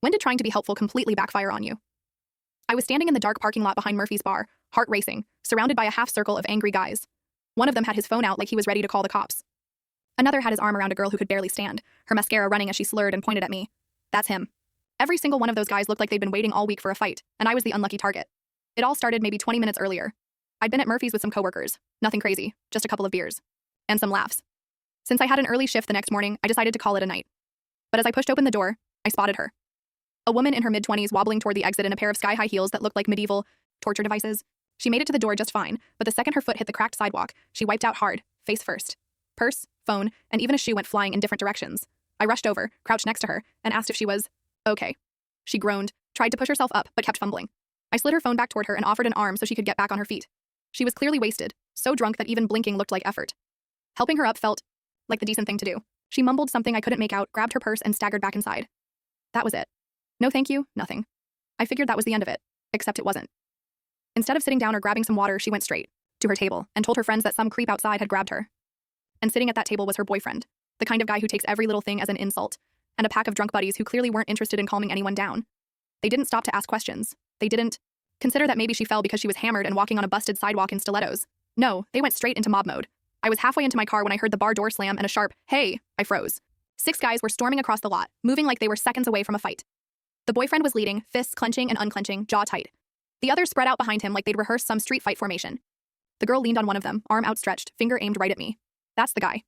When did trying to be helpful completely backfire on you? I was standing in the dark parking lot behind Murphy's bar, heart racing, surrounded by a half circle of angry guys. One of them had his phone out like he was ready to call the cops. Another had his arm around a girl who could barely stand, her mascara running as she slurred and pointed at me. That's him. Every single one of those guys looked like they'd been waiting all week for a fight, and I was the unlucky target. It all started maybe 20 minutes earlier. I'd been at Murphy's with some coworkers. Nothing crazy, just a couple of beers. And some laughs. Since I had an early shift the next morning, I decided to call it a night. But as I pushed open the door, I spotted her. A woman in her mid-20s wobbling toward the exit in a pair of sky-high heels that looked like medieval torture devices. She made it to the door just fine, but the second her foot hit the cracked sidewalk, she wiped out hard, face first. Purse, phone, and even a shoe went flying in different directions. I rushed over, crouched next to her, and asked if she was okay. She groaned, tried to push herself up, but kept fumbling. I slid her phone back toward her and offered an arm so she could get back on her feet. She was clearly wasted, so drunk that even blinking looked like effort. Helping her up felt like the decent thing to do. She mumbled something I couldn't make out, grabbed her purse, and staggered back inside. That was it. No thank you, nothing. I figured that was the end of it, except it wasn't. Instead of sitting down or grabbing some water, she went straight to her table and told her friends that some creep outside had grabbed her. And sitting at that table was her boyfriend, the kind of guy who takes every little thing as an insult, and a pack of drunk buddies who clearly weren't interested in calming anyone down. They didn't stop to ask questions. They didn't consider that maybe she fell because she was hammered and walking on a busted sidewalk in stilettos. No, they went straight into mob mode. I was halfway into my car when I heard the bar door slam and a sharp, "Hey!" I froze. 6 guys were storming across the lot, moving like they were seconds away from a fight. The boyfriend was leading, fists clenching and unclenching, jaw tight. The others spread out behind him like they'd rehearsed some street fight formation. The girl leaned on one of them, arm outstretched, finger aimed right at me. That's the guy.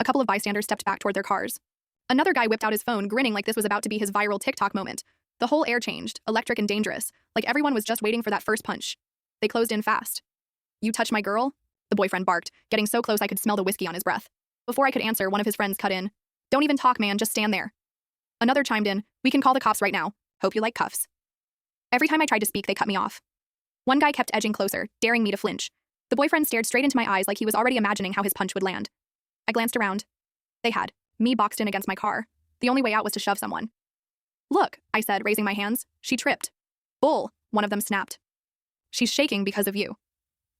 A couple of bystanders stepped back toward their cars. Another guy whipped out his phone, grinning like this was about to be his viral TikTok moment. The whole air changed, electric and dangerous, like everyone was just waiting for that first punch. They closed in fast. "You touch my girl?" The boyfriend barked, getting so close I could smell the whiskey on his breath. Before I could answer, one of his friends cut in. "Don't even talk, man, just stand there." Another chimed in, "We can call the cops right now. Hope you like cuffs." Every time I tried to speak, they cut me off. One guy kept edging closer, daring me to flinch. The boyfriend stared straight into my eyes like he was already imagining how his punch would land. I glanced around. They had me boxed in against my car. The only way out was to shove someone. "Look," I said, raising my hands. "She tripped." "Bull," one of them snapped. "She's shaking because of you."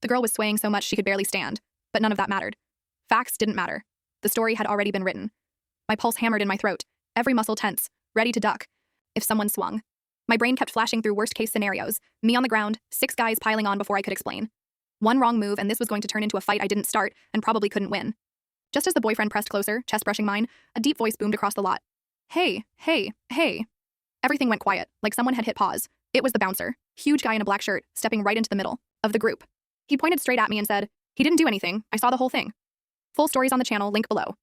The girl was swaying so much she could barely stand, but none of that mattered. Facts didn't matter. The story had already been written. My pulse hammered in my throat, every muscle tense, ready to duck if someone swung. My brain kept flashing through worst-case scenarios, me on the ground, 6 guys piling on before I could explain. One wrong move and this was going to turn into a fight I didn't start and probably couldn't win. Just as the boyfriend pressed closer, chest brushing mine, a deep voice boomed across the lot. "Hey, hey, hey." Everything went quiet, like someone had hit pause. It was the bouncer, huge guy in a black shirt, stepping right into the middle of the group. He pointed straight at me and said, "He didn't do anything, I saw the whole thing." Full stories on the channel, link below.